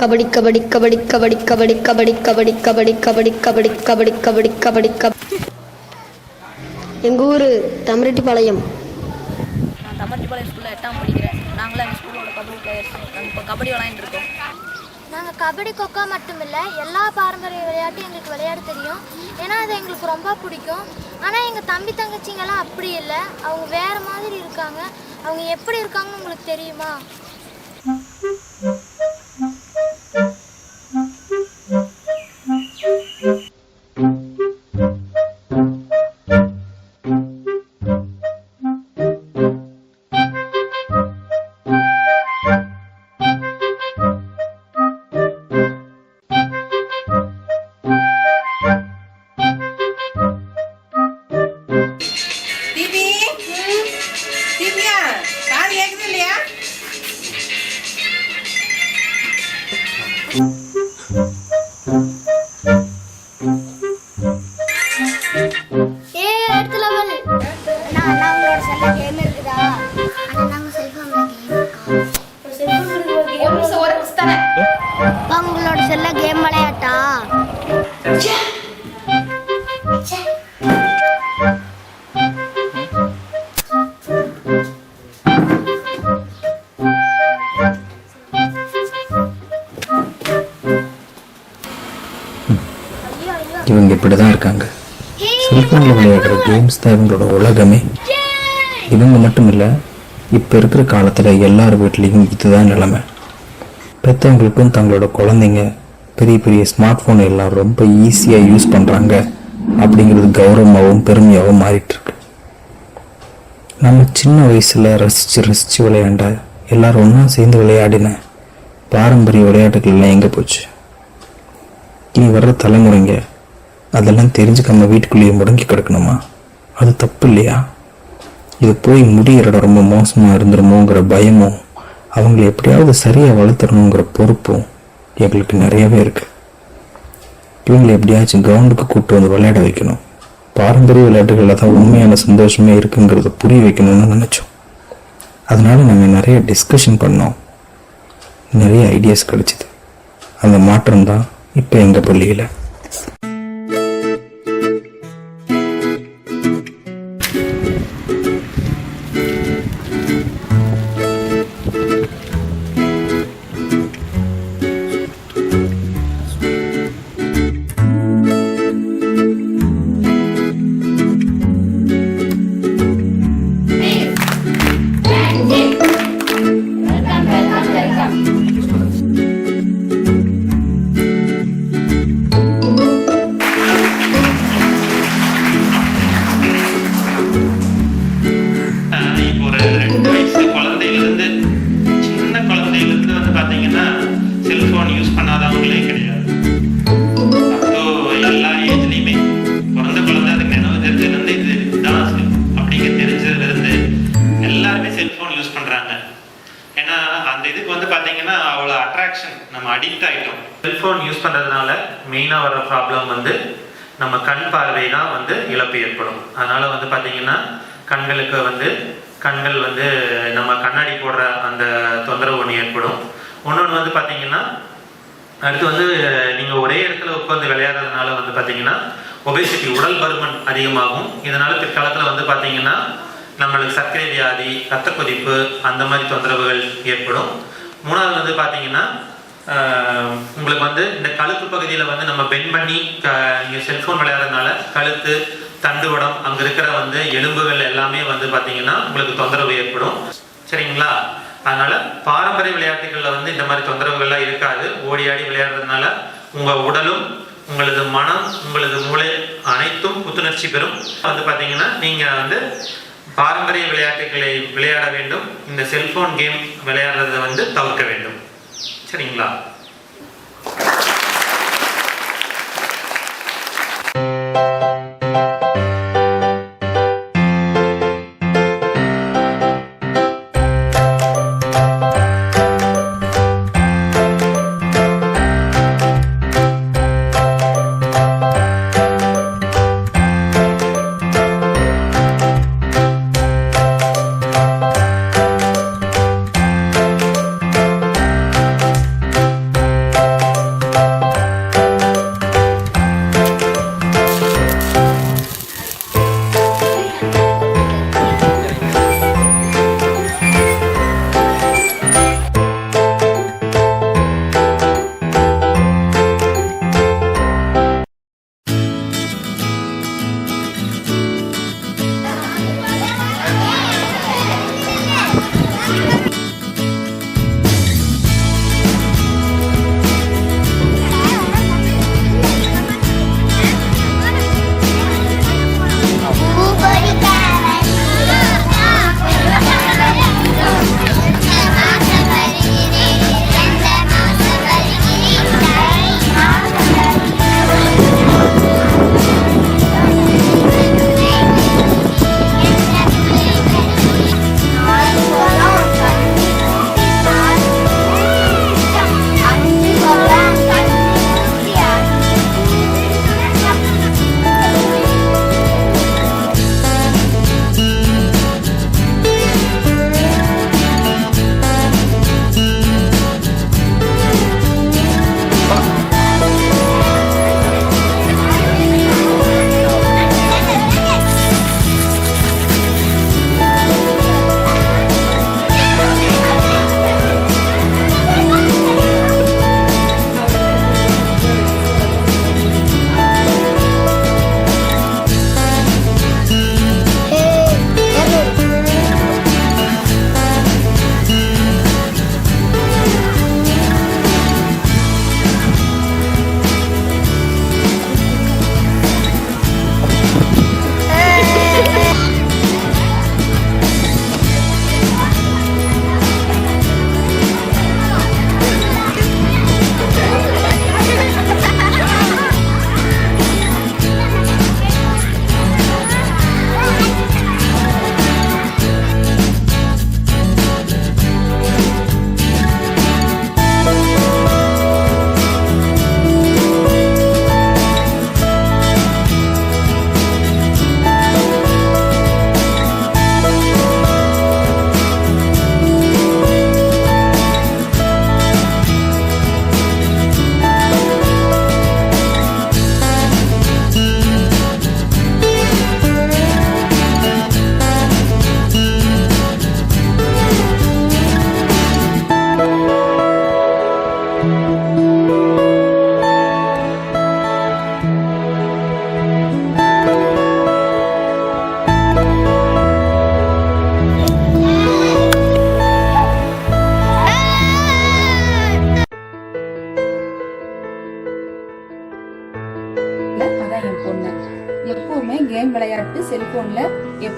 கபடி கபடி கபடி கபடி கபடி கபடி கபடி கபடி கபடி கபடி கபடி கபடி கபடி கபடி. எங்கள் ஊர் தமரெட்டிப்பாளையம். நான் தமரெட்டிப்பாளையம் ஸ்கூலில் 8ஆம் படிக்கிறேன். நாங்களாம் எங்கள் ஸ்கூலோட கபடி பிளேயர்ஸ். நாங்கள் இப்போ கபடி விளையாண்டுட்டு இருக்கோம். நாங்கள் கபடி கொக்கோ மட்டுமில்லை, எல்லா பாரம்பரிய விளையாட்டும் எங்களுக்கு விளையாட தெரியும். ஏன்னா அது எங்களுக்கு ரொம்ப பிடிக்கும். ஆனால் எங்கள் தம்பி தங்கச்சிங்கெல்லாம் அப்படி இல்லை, அவங்க வேறு மாதிரி இருக்காங்க. அவங்க எப்படி இருக்காங்கன்னு உங்களுக்கு தெரியுமா? உங்களோட செல்ல கேம் விளையாட்டா? இவங்க இப்படி தான் இருக்காங்க. செல்ஃபோனில் விளையாடுற கேம்ஸ் தான் இவங்களோட உலகமே. இவங்க மட்டும் இல்லை, இப்போ இருக்கிற காலத்தில் எல்லார் வீட்லேயும் இதுதான் நிலைமை. பெற்றவங்களுக்கும் தங்களோட குழந்தைங்க பெரிய பெரிய ஸ்மார்ட் ஃபோன் எல்லாம் ரொம்ப ஈஸியாக யூஸ் பண்ணுறாங்க அப்படிங்கிறது கௌரவமாகவும் பெருமையாகவும் மாறிட்டுருக்கு. நம்ம சின்ன வயசில் ரசித்து விளையாண்ட, எல்லோரும் ஒன்றா சேர்ந்து விளையாடின பாரம்பரிய விளையாட்டுகள்லாம் எங்கே போச்சு? இனி வர்ற தலைமுறைங்க அதெல்லாம் தெரிஞ்சுக்காம வீட்டுக்குள்ளேயே முடங்கி கிடக்கணுமா? அது தப்பு இல்லையா? இது போய் முடிகிற இடம் ரொம்ப மோசமாக இருந்துருமோங்கிற பயமும், அவங்களை எப்படியாவது சரியாக வளர்த்துறணுங்கிற பொறுப்பும் எங்களுக்கு நிறையவே இருக்குது. இவங்களை எப்படியாச்சும் கிரவுண்டுக்கு கூப்பிட்டு வந்து விளையாட வைக்கணும். பாரம்பரிய விளையாட்டுகளில் தான் உண்மையான சந்தோஷமே இருக்குங்கிறத புரிய வைக்கணும்னு நினச்சோம். அதனால நாங்கள் நிறைய டிஸ்கஷன் பண்ணோம், நிறைய ஐடியாஸ் கிடைச்சிது. அந்த மாற்றம் தான் இப்போ எங்கள் பள்ளியில். செல்ஃபோன் யூஸ் பண்ணாதவங்களே கிடையாது. அப்போ எல்லா ஏஜ்லையுமே பிறந்த குழந்தை அதுக்கு நினைவு தெரிஞ்சதுலேருந்து இதுதான் அப்படிங்க தெரிஞ்சதுலேருந்து எல்லாருமே செல்ஃபோன் யூஸ் பண்ணுறாங்க. ஏன்னா அந்த இதுக்கு வந்து பார்த்தீங்கன்னா அவ்வளோ அட்ராக்ஷன், நம்ம அடிக்ட் ஆகிட்டோம். செல்ஃபோன் யூஸ் பண்ணுறதுனால மெயினாக வர ப்ராப்ளம் வந்து நம்ம கண் பார்வை தான் வந்து இழப்பு ஏற்படும். அதனால வந்து பார்த்தீங்கன்னா கண்களுக்கு வந்து கண்கள் வந்து நம்ம கண்ணாடி போடுற அந்த தொந்தரவு ஒன்று ஏற்படும். இன்னொன்று வந்து பார்த்தீங்கன்னா அடுத்து வந்து நீங்கள் ஒரே இடத்துல உட்காந்து விளையாடுறதுனால வந்து பார்த்தீங்கன்னா ஒபேசிட்டி, உடல் பருமன் அதிகமாகும். இதனால பிற்காலத்தில் வந்து பார்த்தீங்கன்னா நம்மளுக்கு சர்க்கரை வியாதி, ரத்த கொதிப்பு அந்த மாதிரி தொந்தரவுகள் ஏற்படும். மூணாவது வந்து பார்த்தீங்கன்னா உங்களுக்கு வந்து இந்த கழுத்து பகுதியில் வந்து நம்ம பெண்ட் பண்ணி நீங்கள் செல்ஃபோன் விளையாடுறதுனால கழுத்து, தண்டுவடம், அங்கே இருக்கிற வந்து எலும்புகள் எல்லாமே வந்து பார்த்தீங்கன்னா உங்களுக்கு தொந்தரவு ஏற்படும். சரிங்களா? அதனால பாரம்பரிய விளையாட்டுகளில் வந்து இந்த மாதிரி தொந்தரவுகள்லாம் இருக்காது. ஓடி ஆடி விளையாடுறதுனால உங்கள் உடலும் உங்களது மனம் உங்களது மூளை அனைத்தும் புத்துணர்ச்சி பெறும். வந்து பார்த்தீங்கன்னா நீங்கள் வந்து பாரம்பரிய விளையாட்டுகளை விளையாட வேண்டும். இந்த செல்போன் கேம் விளையாடுறதை வந்து தவிர்க்க வேண்டும். சரிங்களா?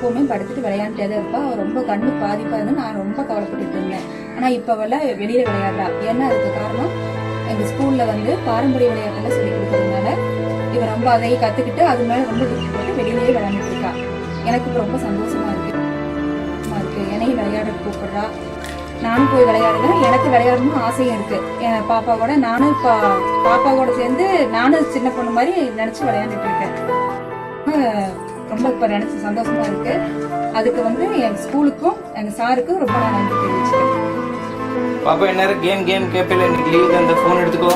எப்பவுமே படுத்துட்டு விளையாண்டுட்டே தான் இருப்பா. அவ ரொம்ப கண்ணு பாதிப்பா இருந்து நான் ரொம்ப கவலைப்பட்டுட்டு இருந்தேன். ஆனா இப்ப அவள வெளியில விளையாடுறா. ஏன்னா அதுக்கு காரணம் எங்க ஸ்கூல்ல பாரம்பரிய விளையாட்டெல்லாம் சொல்லி கொடுக்கறதுனால இவ ரொம்ப அதையும் கத்துக்கிட்டு அது மேல ரொம்ப விருப்பம் போட்டு வெளியிலேயே விளையாண்டுட்டு இருக்கா. எனக்கு இப்ப ரொம்ப சந்தோஷமா இருக்கு. என்னையும் விளையாட கூப்பிடுறா. நானும் போய் விளையாடுறேன். எனக்கு விளையாடணும்னு ஆசையும் இருக்கு. என் பாப்பாவோட நானும் இப்போ பாப்பாவோட சேர்ந்து நானும் சின்ன பொண்ணு மாதிரி நினைச்சு விளையாண்டுட்டு இருக்கேன். ரொம்ப இப்போ நினைச்சு சந்தோஷமா இருக்கு. அதுக்கு எங்க ஸ்கூலுக்கும் எங்க சாருக்கும் ரொம்ப நான் நன்றி தெரிவிச்சுக்கிறேன். பாப்பா என்ன கேம் கேப்பல இன்னைக்கு லீவ் அந்த போன் எடுத்துக்கோ.